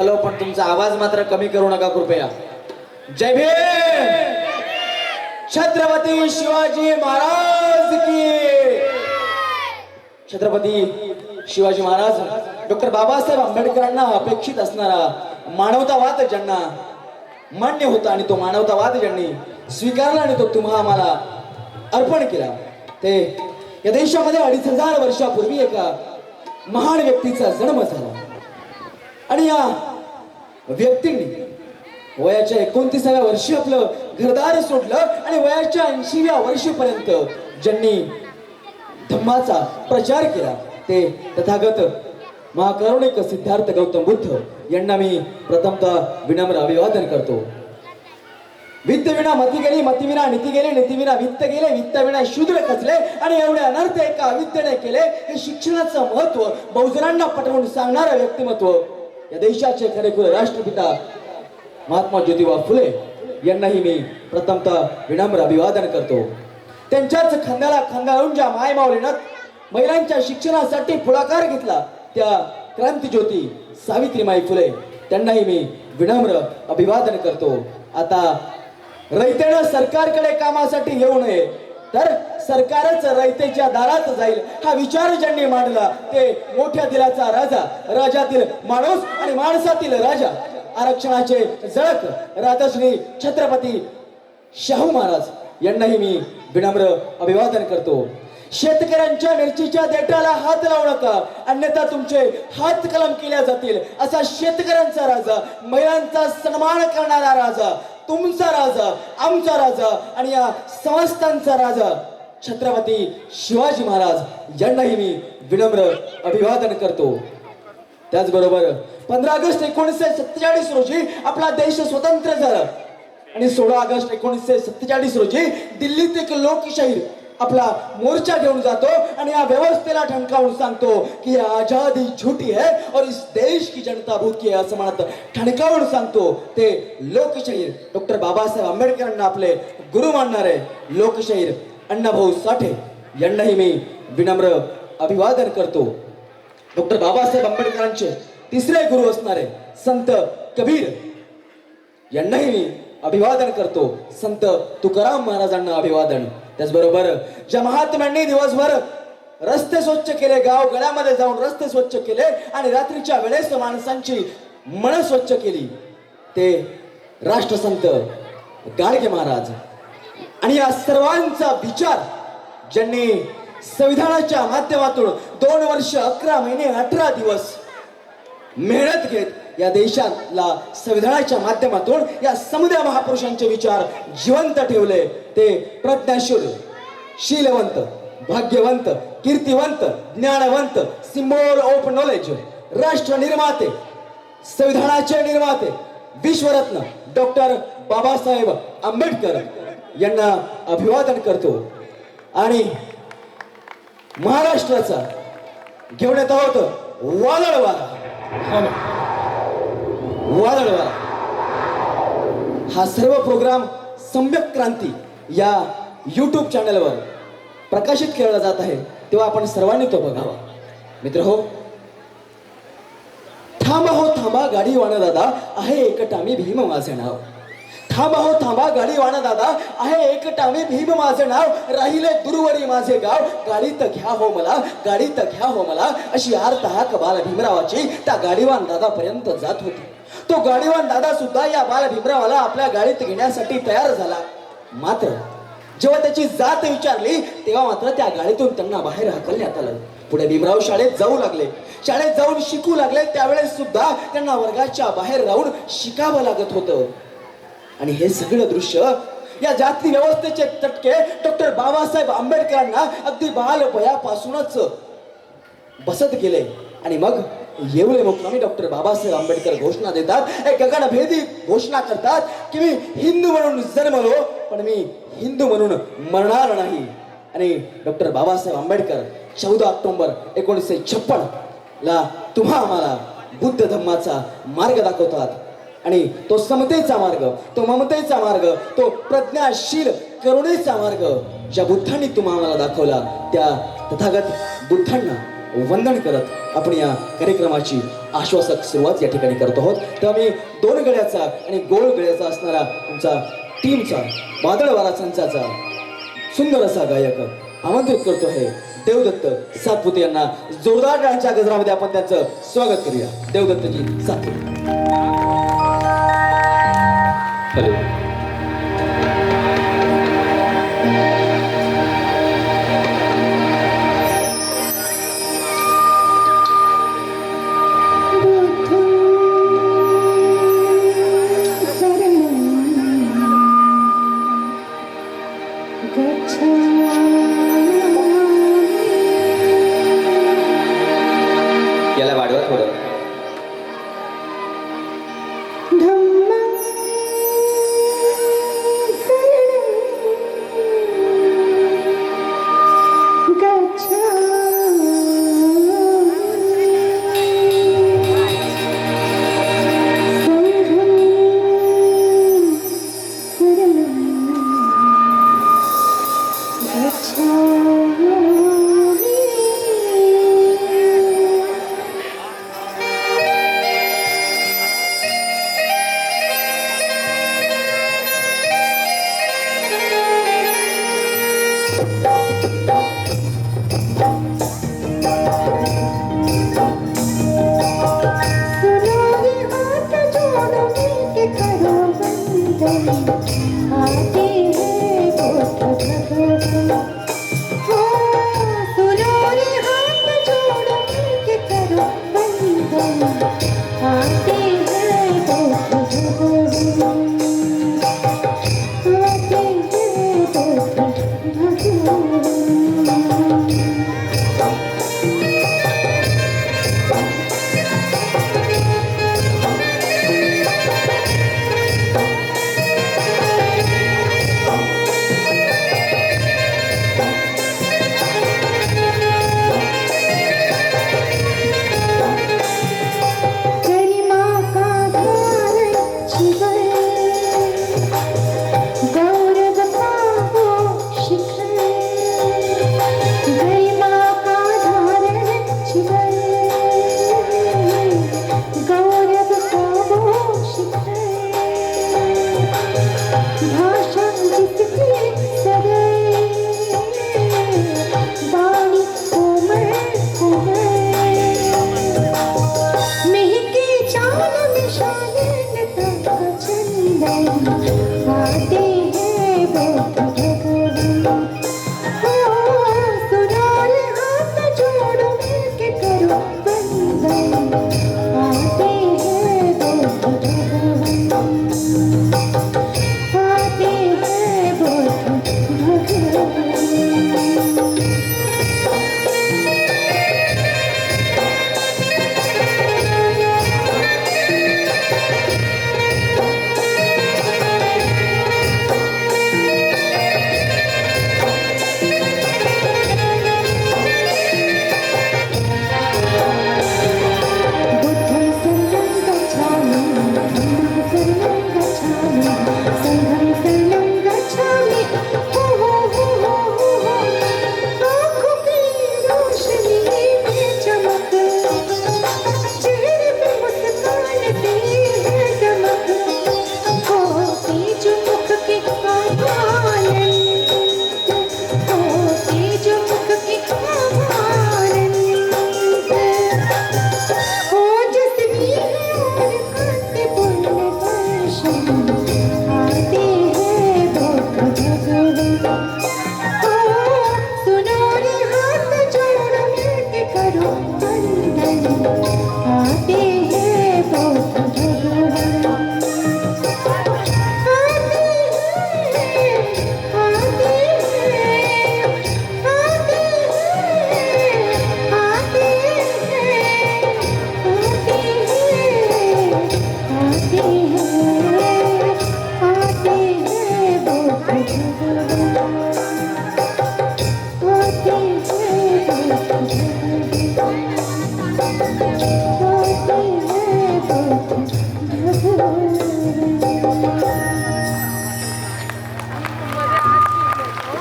Hello, पण तुमचा आवाज मात्र कमी करू नका कृपया. जय भीम. छत्रपती शिवाजी महाराज की. छत्रपती शिवाजी महाराज डॉक्टर बाबासाहेब आंबेडकरांना अपेक्षित असणारा मानवतावाद ज्यांना मान्य होता आणि तो मानवतावाद ज्यांनी स्वीकारला आणि तो तुम्हा आम्हाला अर्पण केला, ते या देशामध्ये 2500 वर्षापूर्वी एका महान व्यक्तीचा जन्म झाला. आणि या व्यक्तीने वयाच्या 29व्या वर्षी आपलं घरदार सोडलं आणि वयाच्या 80व्या वर्षीपर्यंत ज्यांनी धम्माचा प्रचार केला, ते तथागत महाकरुणिक सिद्धार्थ गौतम बुद्ध यांना मी प्रथमतः विनम्र अभिवादन करतो. वित्त विना मती गेली, मती विना नीती गेली, नीती विना वित्त गेले, वित्त विना शूद्र खचले आणि एवढे अनर्थ एका अविद्येने केले. हे शिक्षणाचं महत्व बहुजनांना पटवून सांगणारं व्यक्तिमत्व या देशाचे खरेखुरे राष्ट्रपिता महात्मा ज्योतिबा फुले यांनाही मी प्रथमतः विनम्र अभिवादन करतो. त्यांच्याच खांद्याला खांदा लावून ज्या मायमाऊलीनं महिलांच्या शिक्षणासाठी पुढाकार घेतला, त्या क्रांतिज्योती सावित्रीमाई फुले त्यांनाही मी विनम्र अभिवादन करतो. आता रयतेनं सरकारकडे कामासाठी येऊ नये, तर सरकारच रयतेच्या दारात जाईल हा विचार ज्यांनी मांडला, ते मोठ्या दिलाचा राजा, राजातील माणूस आणि माणसातील राजा, आरक्षणाचे जळक राजश्री छत्रपती शाहू महाराज यांनाही मी विनम्र अभिवादन करतो. शेतकऱ्यांच्या मिरचीच्या देठाला हात लावू नका, अन्यथा तुमचे हात कलम केल्या जातील असा शेतकऱ्यांचा राजा, महिलांचा सन्मान करणारा राजा, तुमचा राजा, आमचा राजा आणि या समस्तांचा राजा छत्रपती शिवाजी महाराज यांनाही मी विनम्र अभिवादन करतो. त्याचबरोबर 15 ऑगस्ट 1947 रोजी आपला देश स्वतंत्र झाला आणि 16 ऑगस्ट 1947 रोजी दिल्लीत एक लोकशाहीर आपला मोर्चा घेऊन जातो आणि या व्यवस्थेला ठणकावून सांगतो की आजादी झूठी है और इस देश की जनता भूखी है असं म्हणत ठणकावून सांगतो. ते लोकशाहीर डॉक्टर बाबासाहेब आंबेडकरांना आपले गुरु मानणारे लोकशाहीर अण्णाभाऊ साठे यांनाही मी विनम्र अभिवादन करतो. डॉक्टर बाबासाहेब आंबेडकरांचे तिसरे गुरु असणारे संत कबीर यांनाही मी अभिवादन करतो. संत तुकाराम महाराजांना अभिवादन. त्याचबरोबर ज्या महात्म्यांनी दिवसभर रस्ते स्वच्छ केले, गाव गळ्यामध्ये जाऊन रस्ते स्वच्छ केले आणि रात्रीच्या वेळेस माणसांची मन स्वच्छ केली, ते राष्ट्रसंत गाडगे महाराज. आणि या सर्वांचा विचार ज्यांनी संविधानाच्या माध्यमातून 2 वर्ष 11 महिने 18 दिवस मेहनत घेत या देशाला संविधानाच्या माध्यमातून या समुदाय महापुरुषांचे विचार जिवंत ठेवले, ते प्रज्ञाशील, शीलवंत, भाग्यवंत, कीर्तिवंत, ज्ञानवंत, सिम्बॉल ऑफ नॉलेज, राष्ट्र निर्माते, संविधानाचे निर्माते, विश्वरत्न डॉक्टर बाबासाहेब आंबेडकर यांना अभिवादन करतो. आणि महाराष्ट्राचा घेऊन येत आहोत वादळवारा. वादळवारा हा सर्व प्रोग्राम सम्यक क्रांती या YouTube चॅनलवर प्रकाशित केला जात आहे, तेव्हा आपण सर्वांनी तो बघावा. मित्र हो, थांबा हो थांबा गाडीवान दादा, आहे एकटामी भीम माझे नाव. थांबा हो थांबा गाडीवान दादा, आहे एकटामी भीम माझे नाव. राहिले दूरवरी माझे गाव, गाडीत घ्या हो मला, गाडीत घ्या हो मला. अशी आर्त हाक बाल भीमरावाची त्या गाडीवान दादा पर्यंत जात होती. तो गाडीवान दादा सुद्धा या बाल भीमरावाला आपल्या गाडीत घेण्यासाठी तयार झाला. मात्र जेव्हा त्याची जात विचारली, तेव्हा मात्र त्या गाडीतून त्यांना बाहेर हाकलण्यात आलं. पुढे भीमराव शाळेत जाऊ लागले, शाळेत जाऊन शिकू लागले. त्यावेळेस सुद्धा त्यांना वर्गाच्या बाहेर राहून शिकावं लागत होतं. आणि हे सगळं दृश्य, या जाती व्यवस्थेचे चटके डॉक्टर बाबासाहेब आंबेडकरांना अगदी बालवयापासूनच बसत गेले. आणि मग येवले मुक्कामी डॉक्टर बाबासाहेब आंबेडकर घोषणा देतात, एक गगनभेदी घोषणा करतात की मी हिंदू म्हणून जन्मलो, पण मी हिंदू म्हणून मरणार नाही. आणि डॉक्टर बाबासाहेब आंबेडकर 14 ऑक्टोबर 1956 ला तुम्हा आम्हाला बुद्ध धम्माचा मार्ग दाखवतात. आणि तो समतेचा मार्ग, तो ममतेचा मार्ग, तो प्रज्ञाशील करुणेचा मार्ग ज्या बुद्धांनी तुम्हाला दाखवला, त्या तथागत बुद्धांना वंदन करत आपण या कार्यक्रमाची आश्वासक सुरुवात या ठिकाणी करत आहोत. तर आम्ही 2 गळ्याचा आणि गोल गळ्याचा असणारा आमचा टीमचा वादळवारा संचाचा सुंदर असा गायक आमंत्रित करतो आहे देवदत्त सातपुते यांना. जोरदार टाळ्यांच्या गजरामध्ये आपण त्यांचं स्वागत करूया. देवदत्तजी सातपुते. हॅलो. याला वाढवा थोडं.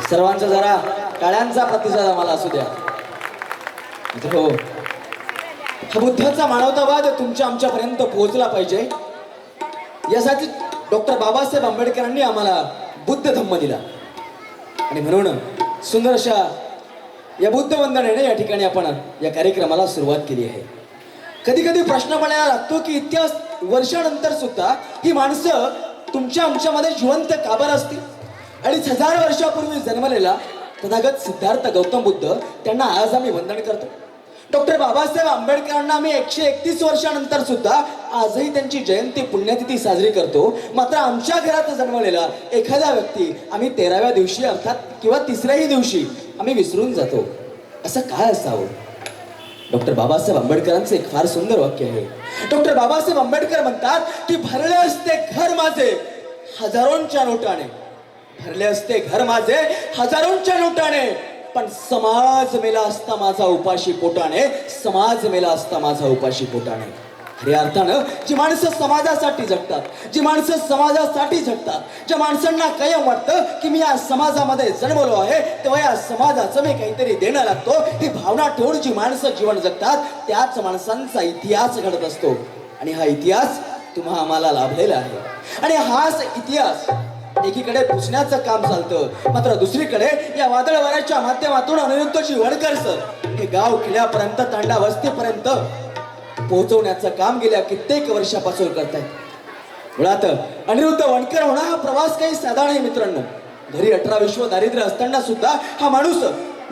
सर्वांचा जरा टाळ्यांचा प्रतिसाद आम्हाला असू द्या. तर हो, हा बुद्धाचा मानवतावाद तुमच्या आमच्यापर्यंत पोहोचला पाहिजे, यासाठी डॉक्टर बाबासाहेब आंबेडकरांनी आम्हाला बुद्ध धम्म दिला. आणि म्हणून सुंदर अशा या बुद्ध वंदनेने या ठिकाणी आपण या कार्यक्रमाला सुरुवात केली आहे. कधी कधी प्रश्न पडायला लागतो की इतक्या वर्षानंतर सुद्धा ही माणसं तुमच्या आमच्यामध्ये जिवंत का बरं असतील. 2500 वर्षापूर्वी जन्मलेला तथागत सिद्धार्थ गौतम बुद्ध त्यांना आज आम्ही वंदन करतो. डॉक्टर बाबासाहेब आंबेडकरांना आम्ही 131 वर्षानंतर सुद्धा आजही त्यांची जयंती पुण्यतिथी साजरी करतो. मात्र आमच्या घरात जन्मलेला एखादा व्यक्ती आम्ही 13व्या दिवशी अर्थात किंवा 3ऱ्याही दिवशी आम्ही विसरून जातो. असं काय असावं. डॉक्टर बाबासाहेब आंबेडकरांचं एक फार सुंदर वाक्य आहे. डॉक्टर बाबासाहेब आंबेडकर म्हणतात की भरले असते घर माझे हजारोंच्या नोटाने, भरले असते घर माझे हजारोंच्या नोटाने, पण समाज मेला असता माझा उपाशी पोटाने, समाज मेला असता माझा उपाशी पोटाने. खऱ्या अर्थानं जी माणसं समाजासाठी जगतात, जी माणसं समाजासाठी झटतात, ज्या माणसांना कायम वाटतं की मी या समाजामध्ये जन्मलो आहे तेव्हा या समाजाचं मी काहीतरी देणं लागतो, ही भावना ठेवून जी माणसं जीवन जगतात त्याच माणसांचा इतिहास घडत असतो. आणि हा इतिहास तुम्हा आम्हाला लाभलेला आहे. आणि हाच इतिहास एकीकडे पुसण्याचं काम चालतं, मात्र दुसरीकडे या वादळ वाऱ्याच्या माध्यमातून अनिरुद्धजी वणकर सर हे गाव किल्ल्यापर्यंत, तांडा वस्तीपर्यंत पोहोचवण्याचं काम गेल्या कित्येक वर्षापासून करतायत. मुळात अनिरुद्ध वणकर होणं हा प्रवास काही साधा नाही मित्रांनो. घरी 18 विश्व दारिद्र्य असताना सुद्धा हा माणूस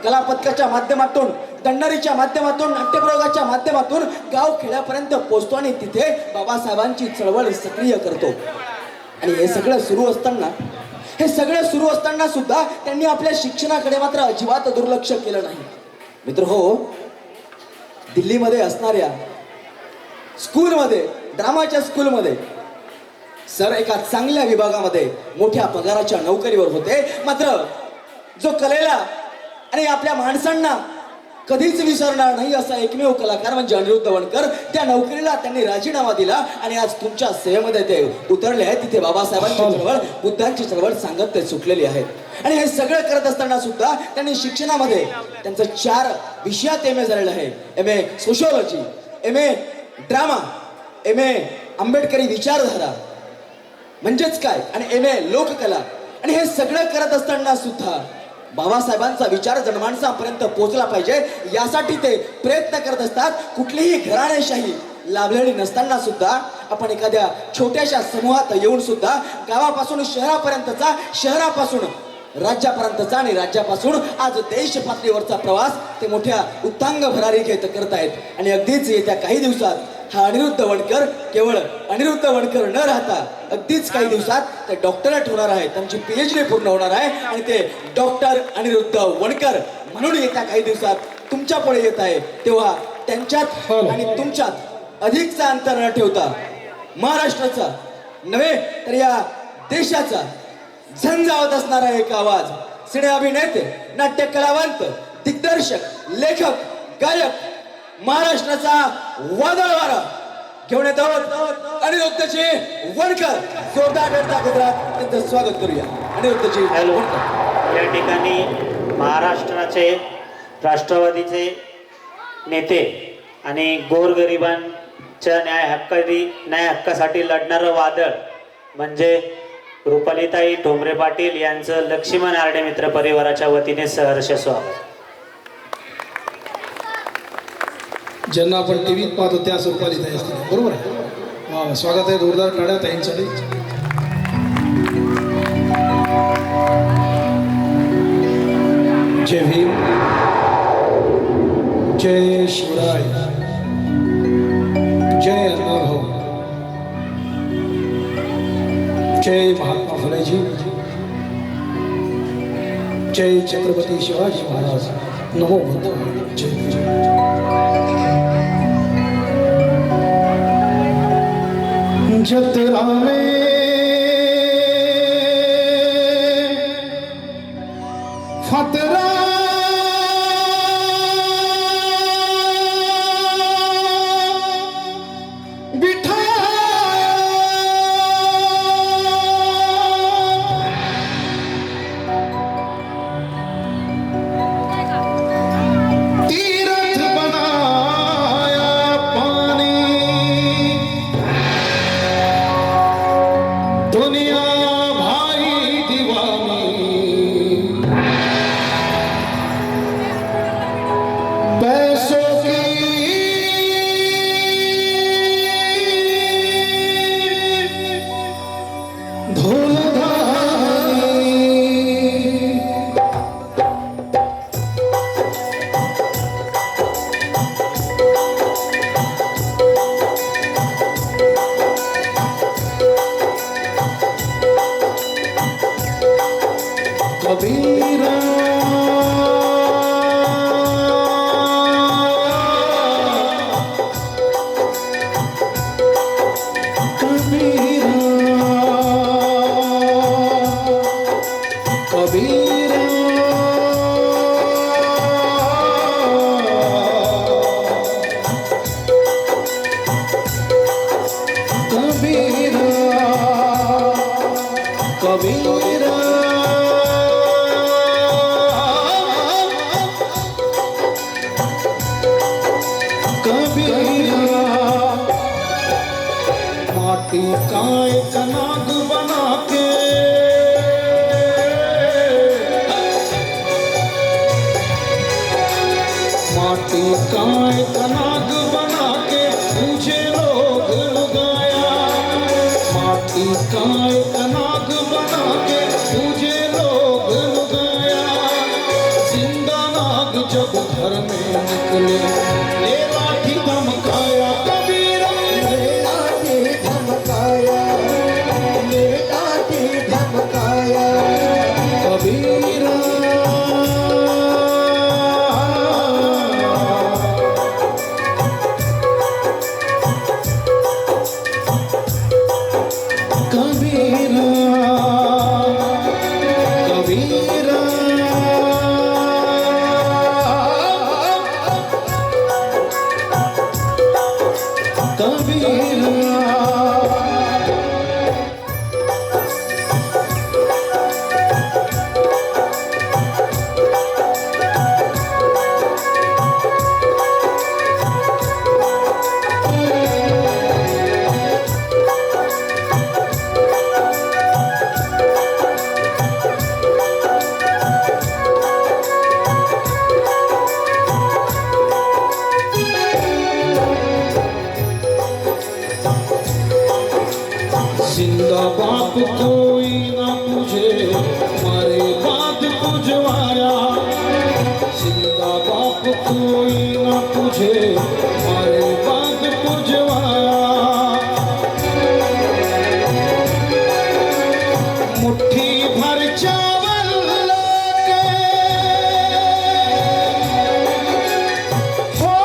कलापथकाच्या माध्यमातून, दंडारीच्या माध्यमातून, नाट्यप्रयोगाच्या माध्यमातून गाव खेड्यापर्यंत पोहोचतो आणि तिथे बाबासाहेबांची चळवळ सक्रिय करतो. आणि हे सगळं सुरू असताना सुद्धा त्यांनी आपल्या शिक्षणाकडे मात्र अजिबात दुर्लक्ष केलं नाही. मित्र हो, दिल्लीमध्ये असणाऱ्या स्कूलमध्ये, ड्रामाच्या स्कूलमध्ये सर एका चांगल्या विभागामध्ये मोठ्या पगाराच्या नोकरीवर होते. मात्र जो कलेला आणि आपल्या माणसांना कधीच विसरणार नाही असा एकमेव कलाकार म्हणजे अनिरुद्ध वणकर. त्या नोकरीला त्यांनी राजीनामा दिला आणि आज तुमच्या सेवेमध्ये ते उतरले आहेत. तिथे बाबासाहेबांची चळवळ, बुद्धांची चळवळ सांगत ते सुटलेली आहेत. आणि हे सगळं करत असताना सुद्धा त्यांनी शिक्षणामध्ये त्यांचं 4 विषयात MA झालेलं आहे. MA sociology, MA drama, MA आंबेडकरी विचारधारा म्हणजेच काय, आणि MA लोककला. आणि हे सगळं करत असताना सुद्धा बाबासाहेबांचा विचार जनमानसापर्यंत पोहोचला पाहिजे यासाठी ते प्रयत्न करत असतात. कुठलीही घराणेशाही लाभलेली नसताना सुद्धा आपण एखाद्या छोट्याशा समूहात येऊन सुद्धा गावापासून शहरापर्यंतचा, शहरापासून राज्यापर्यंतचा आणि राज्यापासून आज देश पातळीवरचा प्रवास ते मोठ्या उत्तांग भरारी घेत करतायत. आणि अगदीच येत्या काही दिवसात हा अनिरुद्ध वणकर केवळ अनिरुद्ध वणकर न राहता अगदीच काही दिवसात ते डॉक्टरेट होणार आहे, त्यांची PhD पूर्ण होणार आहे आणि ते डॉक्टर अनिरुद्ध वणकर म्हणून येत्या काही दिवसात तुमच्या पुढे येत आहे. तेव्हा त्यांच्यात आणि तुमच्यात अधिकचा अंतर न ठेवता महाराष्ट्राचा नव्हे तर या देशाचा झंझावत असणारा एक आवाज, सिने अभिनेते, नाट्य कलावंत, दिग्दर्शक, लेखक, गायक, महाराष्ट्राचा वादळ वारा घेऊन येत आहोत अनिरुद्धजी वणकर. जोरदार गजरात त्यांचं स्वागत करूया. अनिरुद्धजी वणकर या ठिकाणी महाराष्ट्राचे राष्ट्रवादीचे नेते आणि गोरगरिबांच्या न्याय हक्कासाठी लढणारं वादळ म्हणजे रुपालीताई ठोंबरे पाटील यांचं लक्ष्मण आरडे मित्र परिवाराच्या वतीने सहर्ष स्वागत. ज्यांना आपण टीव्हीत पाहतो त्या स्वरूपात ताई असतील, बरोबर आहे. वा, स्वागत आहे. जोरदार टाळ्या ताईंसाठी. जय भीम, जय शिवराय, जय अण्णाभाऊ, जय महात्मा फुलेजी, जय छत्रपती शिवाजी महाराज. नमो बुद्धाय. जय भीम. जतरा में फतरा बिठाया, तीर्थ बना कबीरा कबीरा कबीरा कबीरा कबीरा माटी का एक नाग बना के माटी का एक नाग बना के मुझे लोग लुगाया माटी का एक नाग बना के मुझे लोग लुगाया जिंदा नाग जब घर में निकले ले लाठी धमकाया कबीरा ले लाठी धमकाया ले लाठी धमकाया कबीरा कबीरा कबीरा कबीरा जिंदा बाप कोई ना मुझे मारे बाद पुजवाया जिंदा बाप कोई ना तुझे मारे बाद पुजवाया मुट्ठी भर चावल लाके हो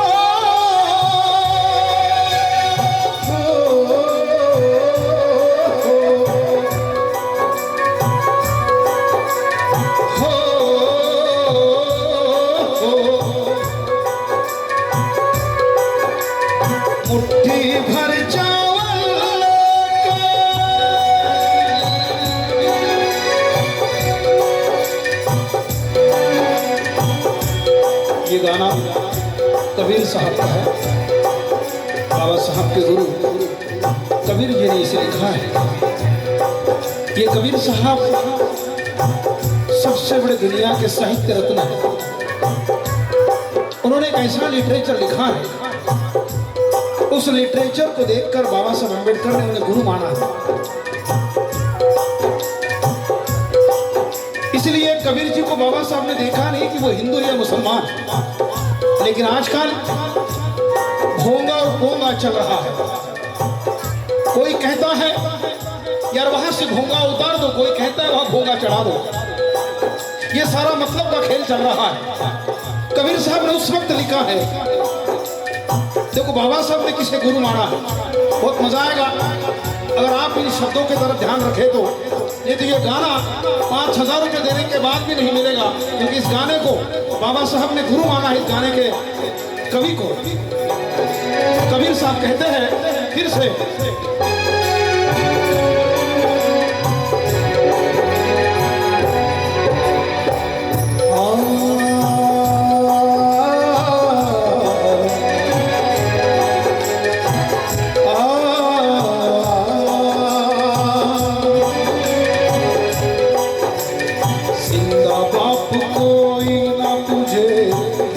मुट्ठी भर चावल ये गाना कबीर साहब का है बाबा साहब के गुरु कबीर जी ने इसे लिखा है ये कबीर साहब सबसे बड़े दुनिया के साहित्य रत्न है उन्होंने एक ऐसा लिटरेचर लिखा है उस लिटरेचर को देखकर बाबा साहब अम्बेडकर ने उन्हें गुरु माना है इसलिए कबीर जी को बाबा साहब ने देखा नहीं कि वो हिंदू या मुसलमान लेकिन आजकल भोंगा और पोंगा चल रहा है कोई कहता है यार वहां से भोंगा उतार दो कोई कहता है वहां भोंगा चढ़ा दो ये सारा मतलब का खेल चल रहा है कबीर साहब ने उस वक्त लिखा है देखो बाबा साहब ने किसे गुरु माना है बहुत मजा आएगा अगर आप इन शब्दों के तरफ ध्यान रखें तो नहीं तो ये गाना 5,000 रुपये देने के बाद भी नहीं मिलेगा क्योंकि इस गाने को बाबा साहब ने गुरु माना है इस गाने के कवि को कबीर साहब कहते हैं फिर से जिंदा बाप कोई ना तुझे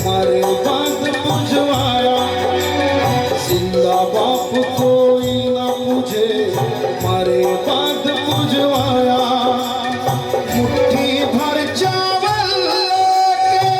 मारे बाद पुजवाया जिंदा बाप कोई ना मुझे मारे बाद पुजवाया मुट्ठी भर चावल लेके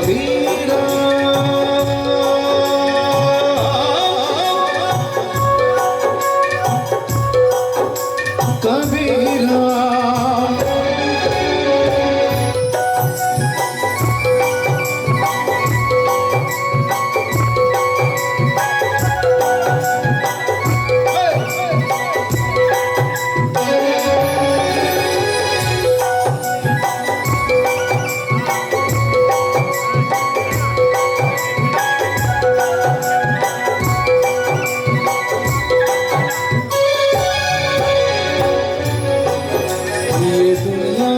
कबीरा कबीरा ये दुनिया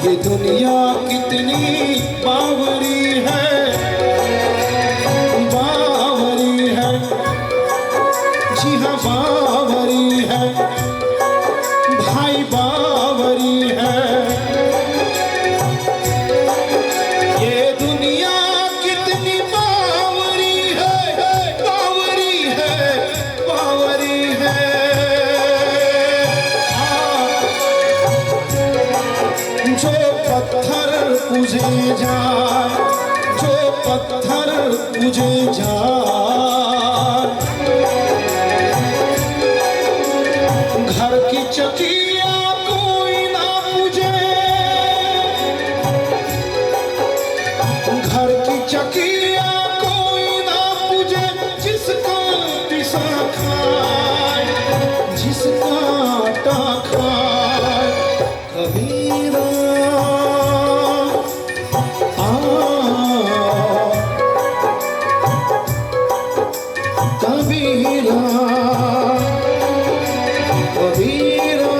ये दुनिया कितनी बावरी है जी हाँ बावरी है भाई बावरी है ये दुनिया कितनी बावरी है बावरी है बावरी है जो पत्थर पूजे जाए जो पत्थर पूजे जाए घर की चकिया कोई ना पूजे घर की चकिया कोई ना पूजे जिसका पिसा खाए जिसका आटा खाए कबीरा कबीरा कबीरा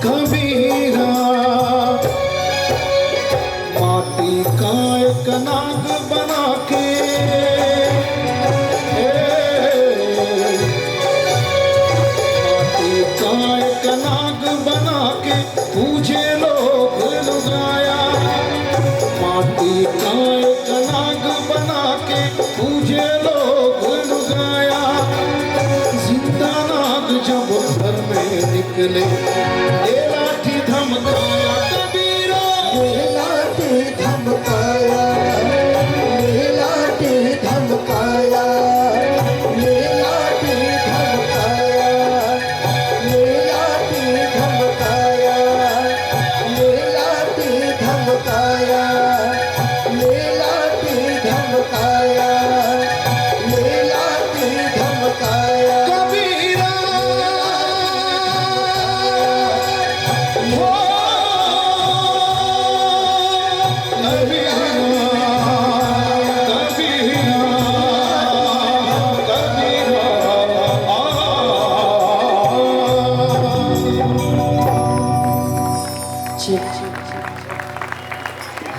कबीरा माटी का एक नाग बना के माटी का एक नाग बना के पूजे लोग लुगाया माटी का एक नाग बना के पूजे लोग लुगाया जिंदा नाग जब घर में निकले ये लाठी धमकाया कबीरा ये लाठी धमकाया ये लाठी धमकाया ये लाठी धमकाया ये लाठी धमकाया ये लाठी धमकाया ये लाठी धमकाया ये लाठी धमकाया कबीरा हो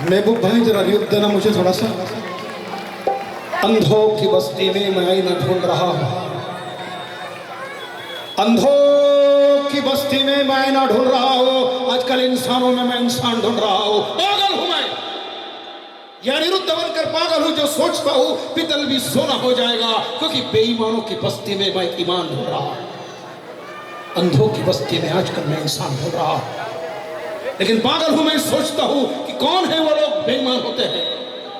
महबूब भाई जरा रियुक्त देना मुझे थोड़ा सा अंधों की बस्ती में मैं आईना ढूंढ रहा हूं अंधों की बस्ती में मैं आईना ढूंढ रहा हूं आजकल इंसानों में मैं इंसान ढूंढ रहा हूं पागल हूं मैं या निरुद्ध बनकर पागल हूं जो सोचता हूं पितल भी सोना हो जाएगा क्योंकि बेईमानों की बस्ती में मैं ईमान ढूंढ रहा हूं अंधों की बस्ती में आजकल मैं इंसान ढूंढ रहा हूं लेकिन पागल हूं मैं सोचता हूं कि कौन है वो लोग बेईमान होते हैं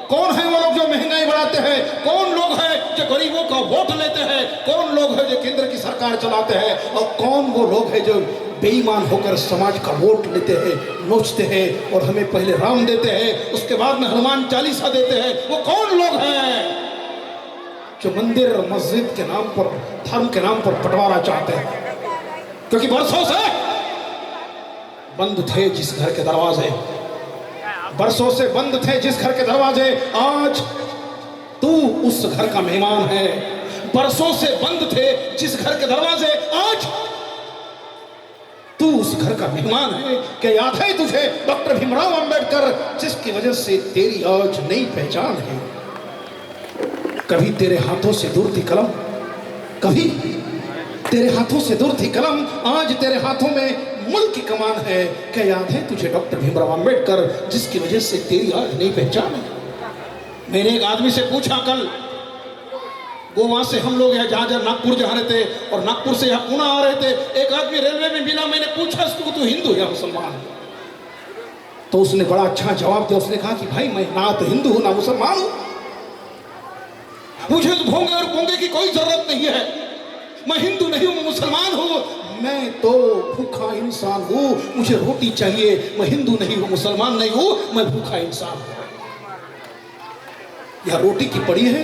कौन है वो लोग जो महंगाई बढ़ाते हैं कौन लोग हैं जो गरीबों का वोट लेते हैं कौन लोग हैं जो केंद्र की सरकार चलाते हैं और कौन वो लोग हैं जो बेईमान होकर समाज का वोट लेते हैं नोचते हैं और हमें पहले राम देते हैं उसके बाद में हनुमान चालीसा देते हैं वो कौन लोग हैं जो मंदिर और मस्जिद के नाम पर धर्म के नाम पर बंटवारा चाहते हैं क्योंकि बरसों से बंद थे जिस घर के दरवाजे बरसों से बंद थे जिस घर के दरवाजे आज तू उस घर का मेहमान है बरसों से बंद थे जिस घर के दरवाजे आज तू उस घर का मेहमान है क्या याद है तुझे डॉक्टर भीमराव अंबेडकर जिसकी वजह से तेरी आज नई पहचान है कभी तेरे हाथों से दूर थी कलम कभी तेरे हाथों से दूर थी कलम, आज तेरे हाथों में मुल्क की कमान है। क्या याद है तुझे डॉक्टर भीमराव अंबेडकर, जिसकी वजह से तेरी आज नहीं पहचान है? मैंने एक आदमी से पूछा कल, गोवा से हम लोग यहाँ जहाँ नागपुर जा रहे थे और नागपुर से यहाँ पुणे आ रहे थे, एक आदमी रेलवे में मिला, मैंने पूछा उसको तू हिंदू या मुसलमान? तो उसने बड़ा अच्छा जवाब दिया। उसने कहा कि भाई मैं ना तो हिंदू हूं ना मुसलमान हूं, मुझे तो भोंगे और पोंगे की कोई जरूरत नहीं है। मैं हिंदू नहीं हूं, मुसलमान हूं, मैं तो भूखा इंसान हूं, मुझे रोटी चाहिए। मैं हिंदू नहीं हूं, मुसलमान नहीं हूं, मैं भूखा इंसान हूं। यह रोटी की पड़ी है,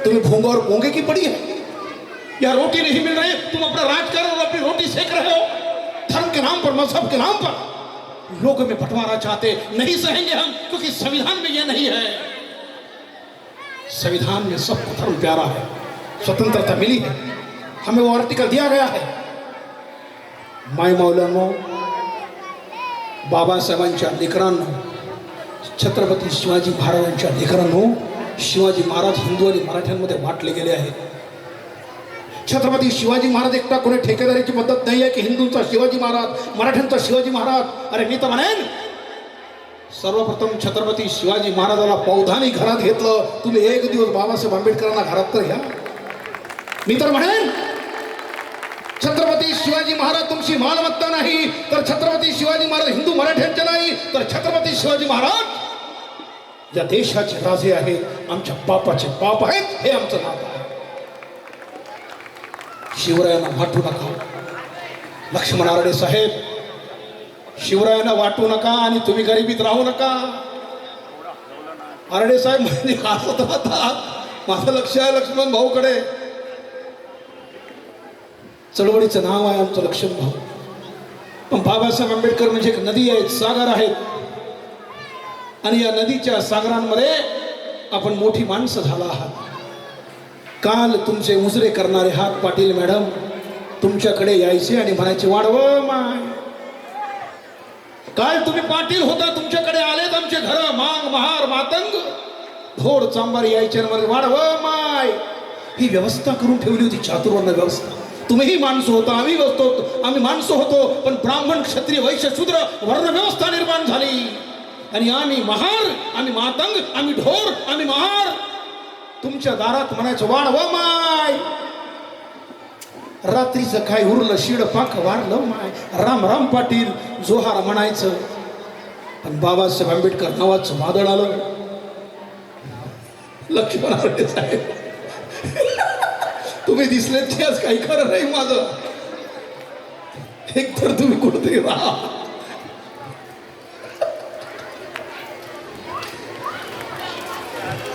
तुम्हें भोंगा और पोंगे की पड़ी है। यह रोटी नहीं मिल रही, तुम अपना राजकारण और अपनी रोटी सेक रहे हो। धर्म के नाम पर, मजहब के नाम पर लोगों में बंटवारा चाहते, नहीं सहेंगे हम, क्योंकि संविधान में यह नहीं है। संविधान में सबको धर्म प्यारा है, स्वतंत्रता मिली है, हमें वो आर्टिकल दिया गया है। माय मौलानो बाबासाहेबांच्या लेकरांनो, छत्रपती शिवाजी महाराजांच्या लेकरांनो, शिवाजी महाराज हिंदू आणि मराठ्यांमध्ये वाटले गेले आहेत। छत्रपती शिवाजी महाराज एकटा कोणी ठेकेदारीची पद्धत नाही आहे की हिंदूंचा शिवाजी महाराज, मराठ्यांचा शिवाजी महाराज। अरे मी तर म्हणेन, सर्वप्रथम छत्रपती शिवाजी महाराजाला पौधानी घरात घेतलं, तुम्ही एक दिवस बाबासाहेब आंबेडकरांना घरात तर घ्या। मी तर म्हणेन, छत्रपती शिवाजी महाराज तुमची मालमत्ता नाही, तर छत्रपती शिवाजी महाराज हिंदू मराठ्यांचे नाही, तर छत्रपती शिवाजी महाराज या देशाचे राजे आहेत, आमच्या बापाचे बाप आहेत, हे आमचं नातं आहे। शिवरायांना वाटू नका, लक्ष्मण आरडे साहेब, शिवरायांना वाटू नका आणि तुम्ही गरिबीत राहू नका। आरडे साहेब म्हणजे हसत राहतात, माझं लक्ष आहे लक्ष्मण भाऊकडे। चळवळीचं नाव आहे आमचं लक्ष्मण भाऊ, पण बाबासाहेब आंबेडकर म्हणजे एक नदी आहे, सागर आहेत, आणि या नदीच्या सागरांमध्ये आपण मोठी माणसं झाला आहात। काल तुमचे मुजरे करणारे हात पाटील मॅडम तुमच्याकडे यायचे आणि म्हणायचे वाढव माय। काल तुम्ही पाटील होता, तुमच्याकडे आलेत आमचे घर, मांग महार मातंग थोड चांबारी यायचे आणि वाढव माय। ही व्यवस्था करून ठेवली होती, चातुर्वर्ण व्यवस्था। तुम्हीही माणसं होता, आम्ही माणसं होतो, पण ब्राह्मण क्षत्रिय वैश्य शूद्र वर्ण व्यवस्था निर्माण झाली, आणि आम्ही महार, आम्ही मातंग, आम्ही ढोर, आम्ही महार तुमच्या दारात म्हणायचं वाढव माय। रात्रीचं काय उरलं शिड पाक वाढलं माय, राम राम पाटील जोहार म्हणायचं। पण बाबासाहेब आंबेडकर नावाचं वादळ आलं। लक्ष्मण आरडे साहेब तुम्ही दिसले ते आज काही खरं नाही माझं, एक तर तुम्ही कुठेतरी राहा।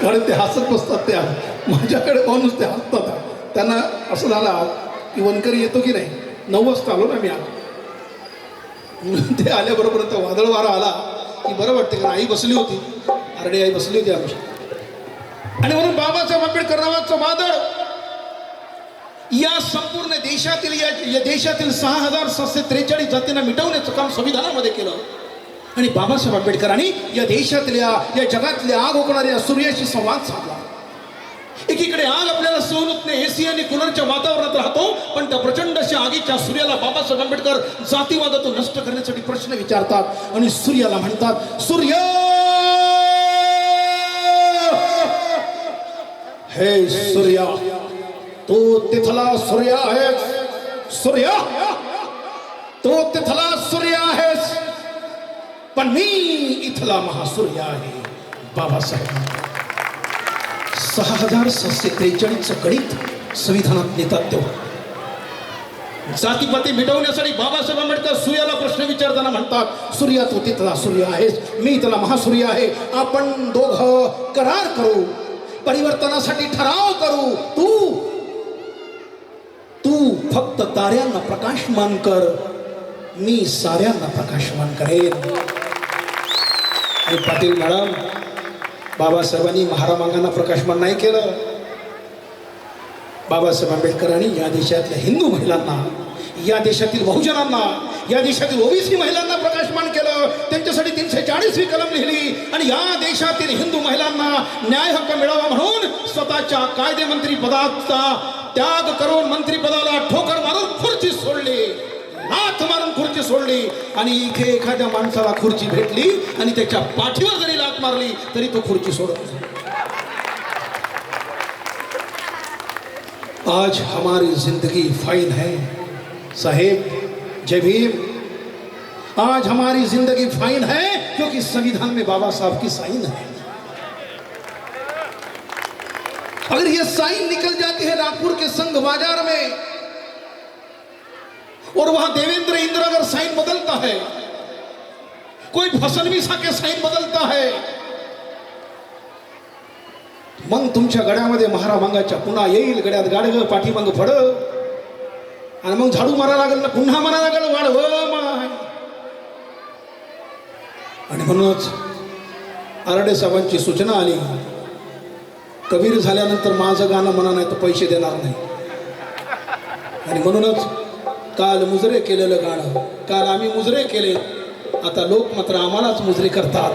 कारण ते हसत बसतात, त्या माझ्याकडे पाहूनच ते हसतात। त्यांना असं झालं की वनकरी येतो की नाही, 9 वाजता आलो ना मी ते आल्याबरोबर तो वादळ वारा आला की बरं वाटते, कारण आई बसली होती, आरडी आई बसली होती आमची, आणि म्हणून बाबासाहेब आंबेडकर नावाचं वादळ या संपूर्ण देशातील, या देशातील 6743 जातींना मिटवण्याचं काम संविधानामध्ये केलं। आणि बाबासाहेब आंबेडकरांनी या देशातल्या, या जगातल्या आग ओकणाऱ्या सूर्याशी संवाद साधला। एकीकडे आग आपल्याला सहन होत नाही, एसी आणि कूलरच्या वातावरणात राहतो, पण त्या प्रचंड अशा आगीच्या सूर्याला बाबासाहेब आंबेडकर जातीवादातून नष्ट करण्यासाठी प्रश्न विचारतात आणि सूर्याला म्हणतात, सूर्य हे सूर्या, तू तिथला सूर्य आहेस, सूर्य तू तिथला सूर्य आहेस, पण मी इथला महासूर्य आहे। बाबासाहेब 6743 गणित संविधानात नेतात तेव्हा जातीपाती मिटवण्यासाठी बाबासाहेब आंबेडकर सूर्याला प्रश्न विचारताना म्हणतात, सूर्या तू तिथला सूर्य आहेस, मी इथला महासूर्य आहे, आपण दोघं करार करू, परिवर्तनासाठी ठराव करू, तू फक्त ताऱ्यांना प्रकाशमान कर, मी साऱ्यांना प्रकाशमान करेन। आणि पाटील मॅडम, बाबासाहेबांनी महारामांगांना प्रकाशमान नाही केलं, बाबासाहेब आंबेडकरांनी या देशातल्या हिंदू महिलांना, या देशातील बहुजनांना, या देशातील ओबीसी महिलांना प्रकाशमान केलं। त्यांच्यासाठी 340वी कलम लिहिली, आणि या देशातील हिंदू महिलांना न्याय हक्क मिळावा म्हणून स्वतःच्या कायदेमंत्री पदाचा त्याग करून मंत्रिपदाला ठोकर मारून खुर्ची सोडली, लाथ मारून खुर्ची सोडली आणि इथे एखाद्या माणसाला खुर्ची भेटली आणि त्याच्या पाठीवर जरी लाथ मारली तरी तो खुर्ची सोडत नाही. आज हमारी जिंदगी फाइन है साहेब, जय भीम. आज हमारी जिंदगी फाइन है क्योंकि संविधान में बाबा साहब की साइन है. अगर ये साइन निकल जाती है नागपुर के संघ बाजार में और वहां देवेंद्र इंद्र अगर साइन बदलता है, कोई फसनविसा के साइन बदलता है, मग तुमच्या गड्यामध्ये महारामांगाच्या पुन्हा येईल, गड्यात गाडग पाठीमाग फड आणि मग झाडू मारा लागेल ना, पुन्हा म्हणा लागेल वाढव माय. आणि म्हणूनच आरडे साहेबांची सूचना आली, कबीर झाल्यानंतर माझं गाणं म्हणा नाही तर पैसे देणार नाही. आणि म्हणूनच काल मुजरे केलेलं गाणं, काल आम्ही मुजरे केले, आता लोक मात्र आम्हालाच मुजरे करतात.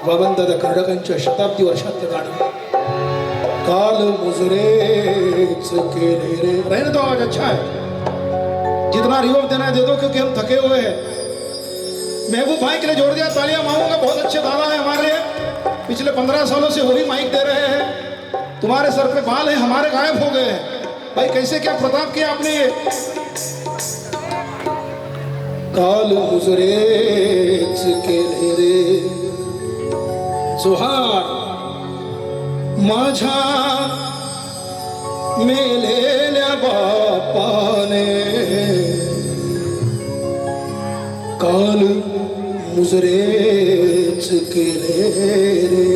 बाबांदादा कर्डकांच्या शताब्दी वर्षातलं गाणं, काल मुजरेच केले रे. रहने दो, आज अच्छा है, जितना रिवॉर्ड देना है दे दो क्योंकि हम थके हुए हैं. महबूब भाई के लिए जोड़ दिया, तालियां मांगूंगा. बहुत अच्छे दादा है हमारे, पिछले 15 सालों से वही माइक दे रहे हैं. तुम्हारे सर पे बाल है, हमारे गायब हो गए हैं. भाई कैसे क्या प्रताप किया आपने ये. काल मुजरेच केले रे सुहार माझ्या मेलेल्या बापाने, काल मुजरेच केले रे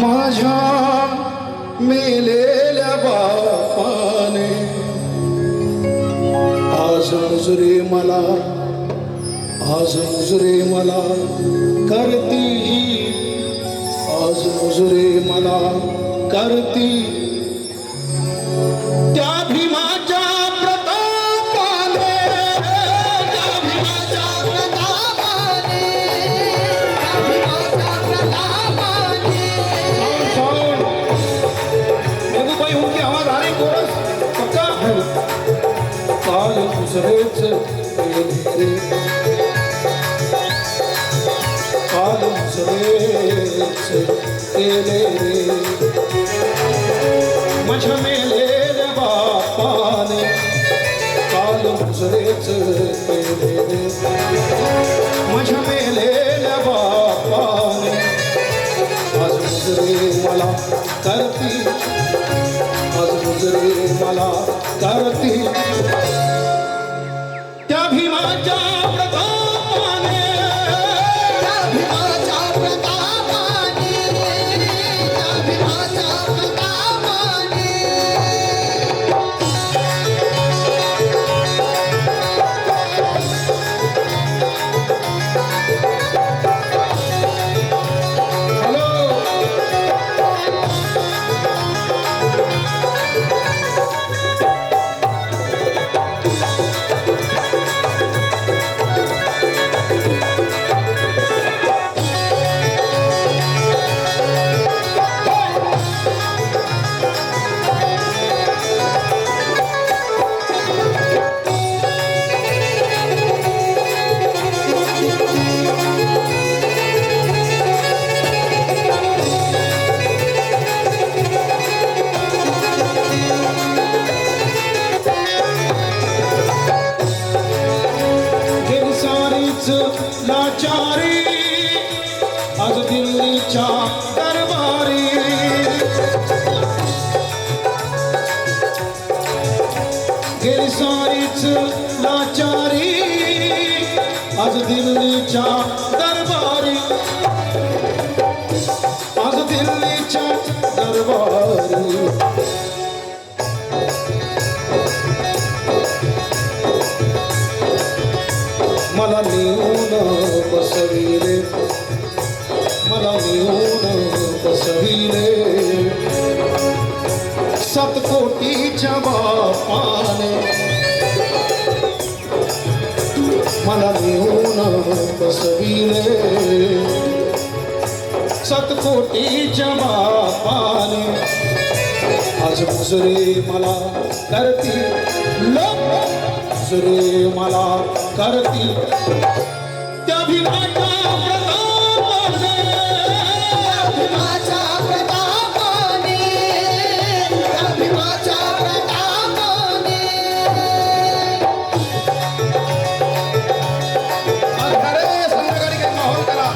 माझ्या मेलेल्या बापाने. आज मुजरे मला, आज मुजरे मला करती, आज मुजरे मला करती, त्या भीमाच्या प्रतापाने, त्या भीमाच्या प्रतापाने, त्या भीमाच्या प्रतापाने. साउंड मेघू भाई उनकी आवाज आ रही, कोरस पक्का. काल मुजरेच रे, काल मुजरेच केले रे माझ्या मेलेल्या बापाने, काल मुजरेच केले रे माझ्या मेलेल्या बापाने. आज मुजरे मला करती, आज मुजरे मला करती, त्या भीमाच्या प्रतापाने, त्या भीमाच्या प्रतापाने, त्या भीमाच्या प्रतापाने. हॅलो, लाचारी आज दिल्लीच्या दरबारी, गेली सारीच लाचारी आज दिल्लीच्या दरबारी, आज दिल्लीच्या दरबारी. मला नेऊन बसविले, मला नेऊन बसविले, 7 कोटीच्या बापाने. मला नेऊन बसविले, सतकोटीच्या बापाने आज मुजरे मला करती लोक मुजरे मला करती त्या भीमाच्या प्रतापाने भीमाच्या प्रतापाने भीमाच्या प्रतापाने अरे संध्याकाळी काही माहोल करा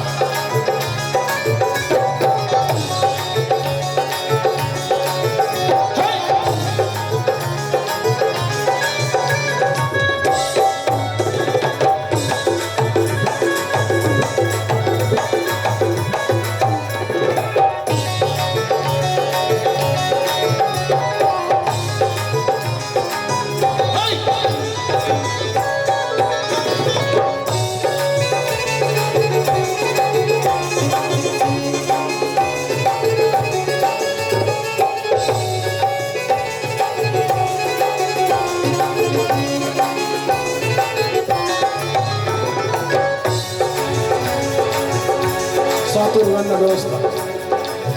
चातुर्वर्ण व्यवस्था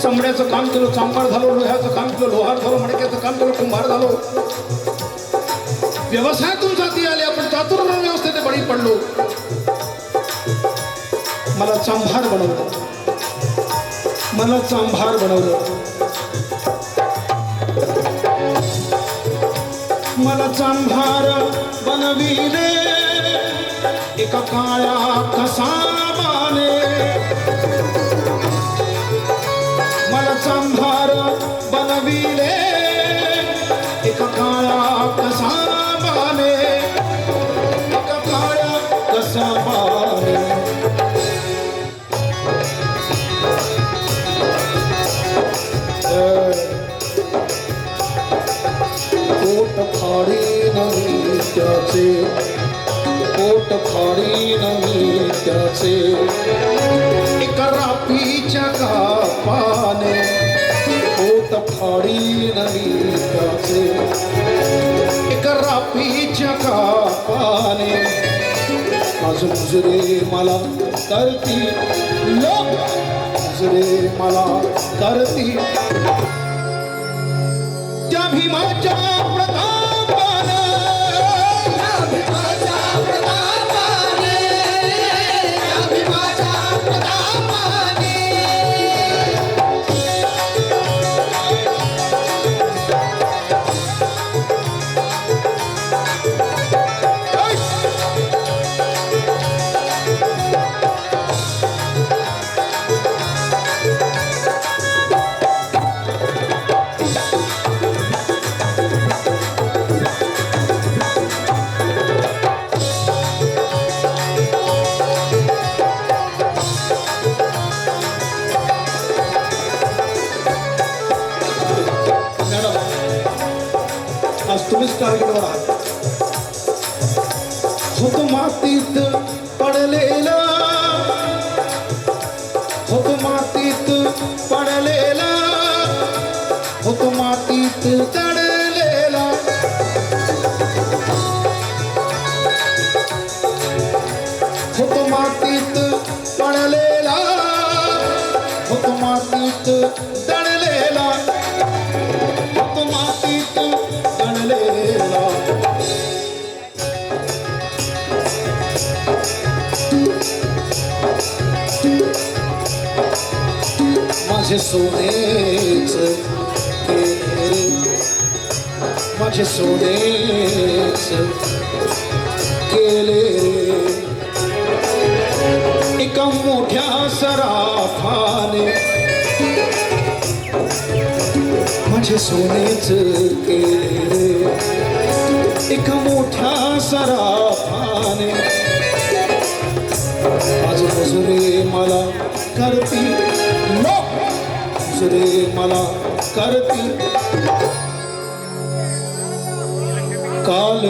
चमड्याचं काम केलं चांभार झालो लोह्याचं काम केलं लोहार झालो मडक्याचं काम केलं कुंभार झालो व्यवसायातून जाती आले आपण चातुर्वर्ण व्यवस्थेने बळी पडलो मला चांभार बनवलं मला चांभार बनवलं मला चांभार बनविले एका काळ्या कसाबाने मला चांभार बनविले एका काळ्या कसाबाने एका काळ्या कसाबाने पोट फाडी नाही त्याचे पोट फाडी नाही त्याचे एका रापीच्या कापाने पोट फाडी नाही त्याचे एका रापीच्या कापाने आज मुजरे मला करती लोक मुजरे मला करती त्या भीमाच्या प्रतापाने भीमाच्या प्रतापाने भीमाच्या प्रतापाने आज तुम्हीच टार्गेटवर आहात होतो मातीत पडलेला होतो मातीत पडलेला होतो मातीत दडलेला होतो मातीत पडलेला होतो मातीत दडलेला होतो मातीत दडलेला माझे सोनेच केले माझे सोनेच केले एका मोठ्या सराफाने माझे सोनेच केले एका मोठ्या सराफाने आज मजुरे मला करती लोक मजुरे मला करती काल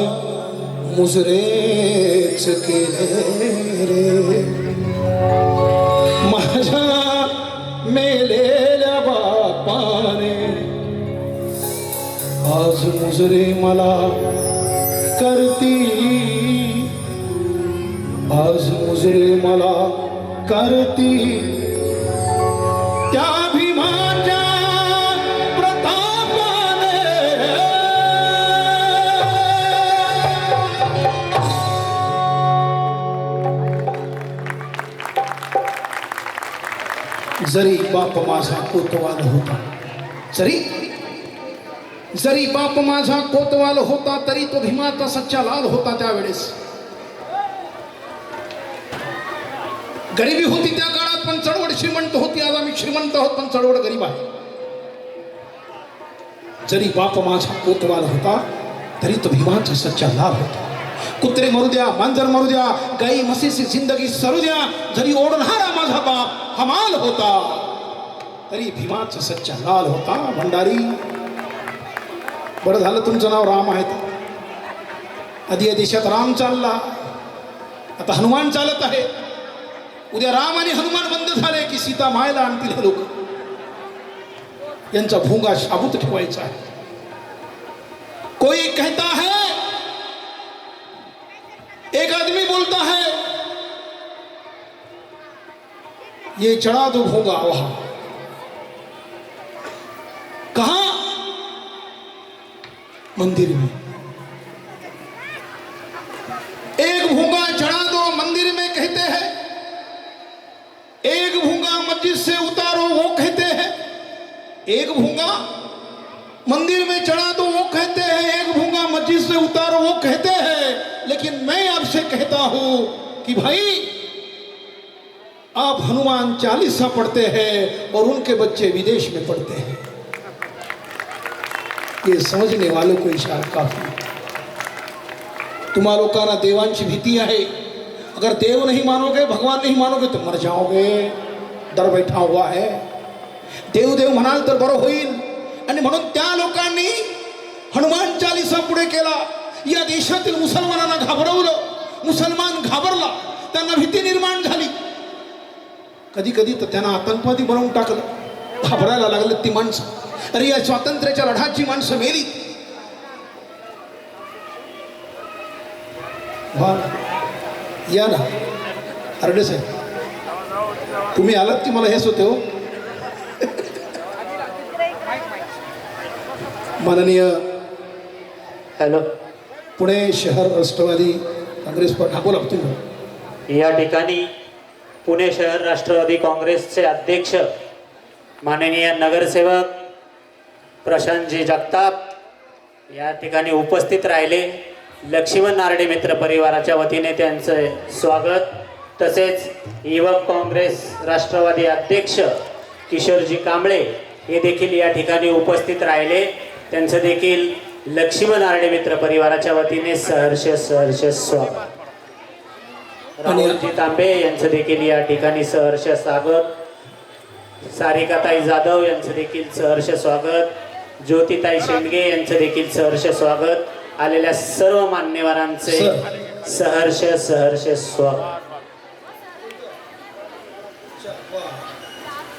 मुजरेच केले रे माझ्या मेलेल्या बापाने आज मुजरे मला करती आज मुजरे मला करती त्या भीमाच्या जरी बाप माझा कोतवाल होता, जरी बाप माझा कोतवाल होता, तरी तो भीमाचा सच्चा लाल होता. त्यावेळेस गरिबी होती त्या काळात, पण चळवळ श्रीमंत होती. आज आम्ही श्रीमंत आहोत, पण चळवळ गरीब आहे. जरी बाप माझा कोतवाल होता, तरी तो भीमाचा सच्चा लाल होता. कुत्रे मरू द्या, मांजर मरू द्या, गाई म्हशीची जिंदगी सरू द्या, जरी ओढणारा माझा बाप हमाल होता, तरी भीमाचा सच्चा लाल होता. भंडारी, बरं झालं तुमचं नाव राम आहे. आधी या देशात राम चालला, आता हनुमान चालत आहे. उद्या राम आणि हनुमान बंद झाले की सीता मायला आणतील हे लोक. यांचा भोंगा शाबूत ठेवायचा आहे. कोई कहता है, एक आदमी बोलता है, ये चढ़ा दो भोंगा वहां. कहा? मंदिर में. एक भोंगा चढ़ा दो मंदिर में कहते हैं, एक भोंगा मस्जिद से उतारो वो कहते हैं. एक भोंगा मंदिर में चढ़ा दो वो कहते हैं, एक भोंगा मस्जिद से उतारो वो कहते हैं. लेकिन मैं आपसे कहता हूं कि भाई, आप हनुमान चालीसा पढ़ते हैं और उनके बच्चे विदेश में पढ़ते हैं. ये समझने वालों को इशारा काफी. तुम्हारा लोकांना देवांची भीती आहे. अगर देव नहीं मानोगे, भगवान नहीं मानोगे तो मर जाओगे. डर बैठा हुआ है. देव देव म्हणाल तर बरं होईल. आणि म्हणून त्या लोकांनी हनुमान चालीसा पुढे केला. या देशातील मुसलमानांना घाबरवलं. मुसलमान घाबरला, त्यांना भीती निर्माण झाली. कधी कधी तर त्यांना आतंकवादी बनवून टाकलं. घाबरायला लागले ती माणसं. अरे या स्वातंत्र्याच्या लढाची माणसं मेली. या ना हरडे साहेब, तुम्ही आलात की मला हेच होते हो. माननीय हॅलो, पुणे शहर राष्ट्रवादी काँग्रेस पार्टी. बोला तुम्ही. या ठिकाणी पुणे शहर राष्ट्रवादी काँग्रेसचे अध्यक्ष माननीय नगरसेवक प्रशांतजी जगताप या ठिकाणी उपस्थित राहिले. लक्ष्मण नारडे मित्र परिवाराच्या वतीने त्यांचे स्वागत. तसेच युवक काँग्रेस राष्ट्रवादी अध्यक्ष किशोरजी कांबळे हे देखील या ठिकाणी उपस्थित राहिले. त्यांचं देखील लक्ष्मण नारडे मित्र परिवाराच्या वतीने सहर्ष स्वागत. राहुलजी तांबे यांचं देखील या ठिकाणी सहर्ष स्वागत. सारिकाताई जाधव यांचं देखील सहर्ष स्वागत. ज्योतिताई शेंडगे यांचं देखील सहर्ष स्वागत. आलेल्या सर्व मान्यवरांचे सहर्ष स्वागत.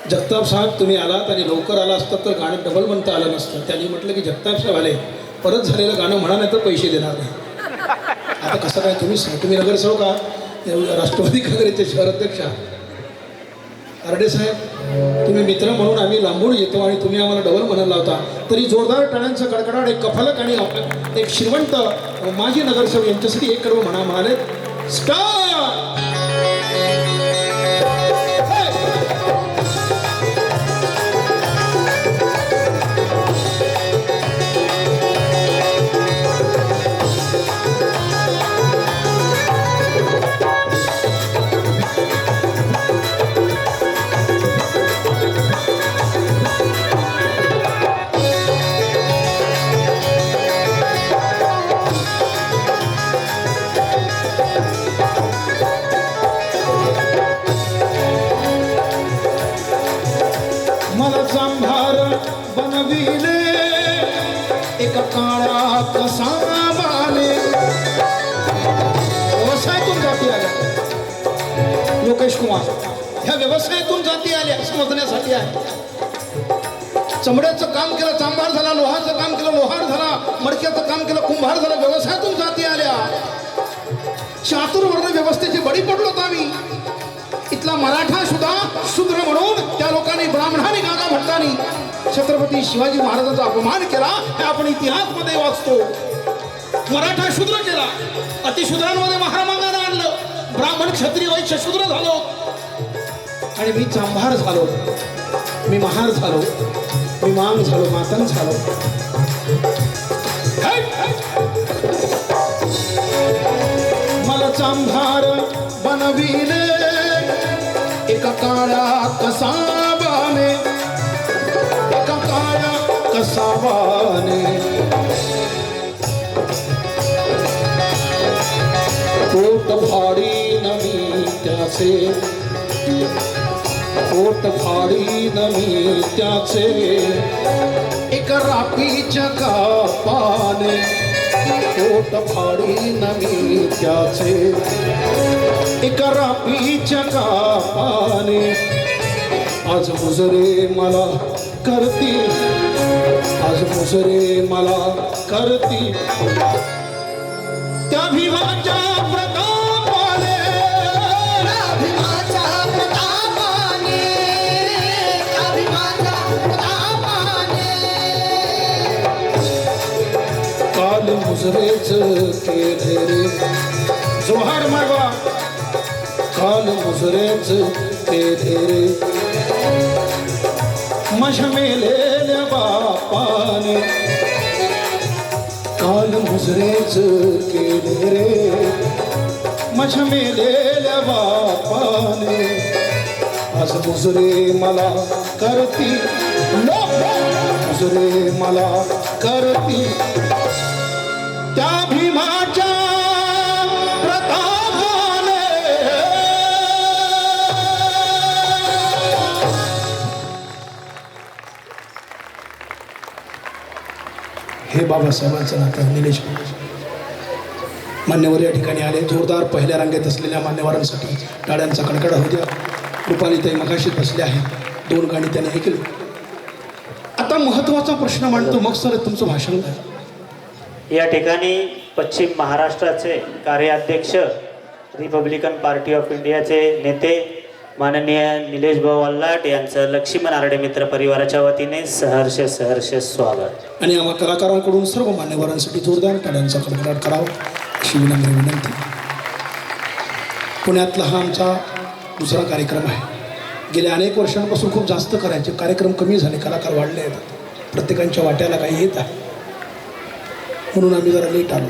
जगताप साहेब, तुम्ही आलात आणि लवकर आला असतात तर गाणं डबल म्हणता आलं नसतं. त्यांनी म्हटलं की जगताप साहेब आले, परत झालेलं गाणं म्हणा नाही तर पैसे देणार नाही. आता कसं काय, तुम्ही नगरसेवक आहात, राष्ट्रवादी काँग्रेसचे शहर अध्यक्ष. हरडे साहेब, तुम्ही मित्र म्हणून आम्ही लांबून येतो आणि तुम्ही आम्हाला डबल म्हणायला लावता. तरी जोरदार टाळ्यांचं कडकडाट, एक कफलक आणि एक श्रीमंत माजी नगरसेवक यांच्यासाठी एक कडवं म्हणाले. स्टार बनविले एक काळा कसा बाले. व्यवसायातून जाती आल्या लोकेश कुमार, ह्या व्यवसायातून जाती आल्या समजण्यासाठी आहे. चमड्याचं काम केलं चांभार झाला, लोहाचं काम केलं लोहार झाला, मडक्याचं काम केलं कुंभार झाला. व्यवसायातून जाती आल्या. चातुर्वर्ण व्यवस्थेची बळी पडलो आम्ही. इथला मराठा सुद्धा शूद्र म्हणून त्या लोकांनी ब्राह्मणाने छत्रपती शिवाजी महाराजांचा अपमान केला हे आपण इतिहासमध्ये वाचतो. मराठा शूद्र केला, अतिशूद्रांमध्ये महारामांना आणलं, ब्राह्मण क्षत्रिय वैश्य शूद्र झालो आणि मी चांभार झालो, मी महार झालो, मी मांग झालो, मातंग झालो. मला चांभार बनविले एका काळ्या कसाबाने, एका काळ्या कसाबाने. पोट फाडी नमी त्याचे, पोट फाडी नमी त्याचे, एक रापीच्या कापाने. पोट फाडी नमी त्याचे, एक रापीच्या कापाने. आज मुजरे मला करती, आज मुजरे मला करती, त्या भीमाच्या प्रतापाने. भीमाच्या प्रतापाने, भीमाच्या प्रतापाने. काल मुजरेच केले रे, जोहार मागवा. काल मुजरेच केले रे, माझ्या मेलेल्या बापाने. काल मुजरेच केले रे, माझ्या मेलेल्या बापाने. आज मुजरे मला करती, मुजरे मला करती, त्या भीमाच्या प्रतापाने. हे बाबासाहेबांचं नातं निलेश मान्यवर या ठिकाणी आले. जोरदार पहिल्या रांगेत असलेल्या मान्यवरांसाठी टाळ्यांचा कडकडा होऊ द्या. रुपालीताई मगाशीच बसले आहेत, 2 गाणी त्यांनी ऐकली. आता महत्त्वाचा प्रश्न मांडतो, मग सर तुमचं भाषण द्या. या ठिकाणी पश्चिम महाराष्ट्राचे कार्याध्यक्ष रिपब्लिकन पार्टी ऑफ इंडियाचे नेते माननीय निलेश भाऊ अल्लाट यांचं लक्ष्मण आरडे मित्र परिवाराच्या वतीने सहर्ष सहर्ष स्वागत. आणि आम्हा कलाकारांकडून सर्व मान्यवरांसाठी जोरदार टाळ्यांचा कडकडाट करावा अशी विनम्र विनंती. पुण्यातला हा आमचा दुसरा कार्यक्रम आहे. गेल्या अनेक वर्षांपासून खूप जास्त करायचे कार्यक्रम कमी झाले, कलाकार वाढले आहेत, प्रत्येकांच्या वाट्याला काही येत आहे, म्हणून आम्ही जरा लेट आलो.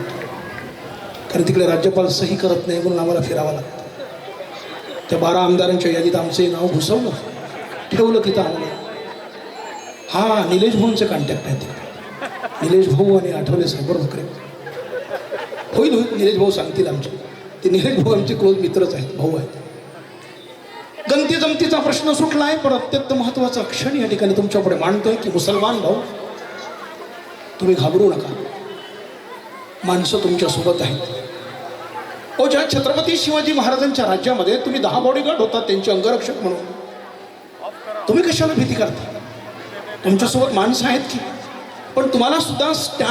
कारण तिकडे राज्यपाल सही करत नाही म्हणून आम्हाला फिरावं लागतं. त्या 12 आमदारांच्या यादीत आमचे नाव घुसवलं, ठेवलं तिथं आम्हाला. हा निलेश भाऊंचे कॉन्टॅक्ट आहे तिकडे, निलेश भाऊ आणि आठवले साहेब बरोबर होईल होईल. निलेश भाऊ सांगतील आमचे, ते निलेश भाऊ आमचे क्लोज मित्रच आहेत, भाऊ आहेत. गमती जमतीचा प्रश्न सुटला आहे, पण अत्यंत महत्त्वाचा क्षण या ठिकाणी तुमच्यापुढे मांडतोय की मुसलमान भाऊ तुम्ही घाबरू नका, माणसं तुमच्यासोबत आहेत. ओ ज्या छत्रपती शिवाजी महाराजांच्या राज्यामध्ये तुम्ही 10 बॉडीगार्ड होता त्यांचे अंगरक्षक म्हणून, तुम्ही कशाला भीती करता? तुमच्यासोबत माणसं आहेत की, पण तुम्हाला सुद्धा स्टँड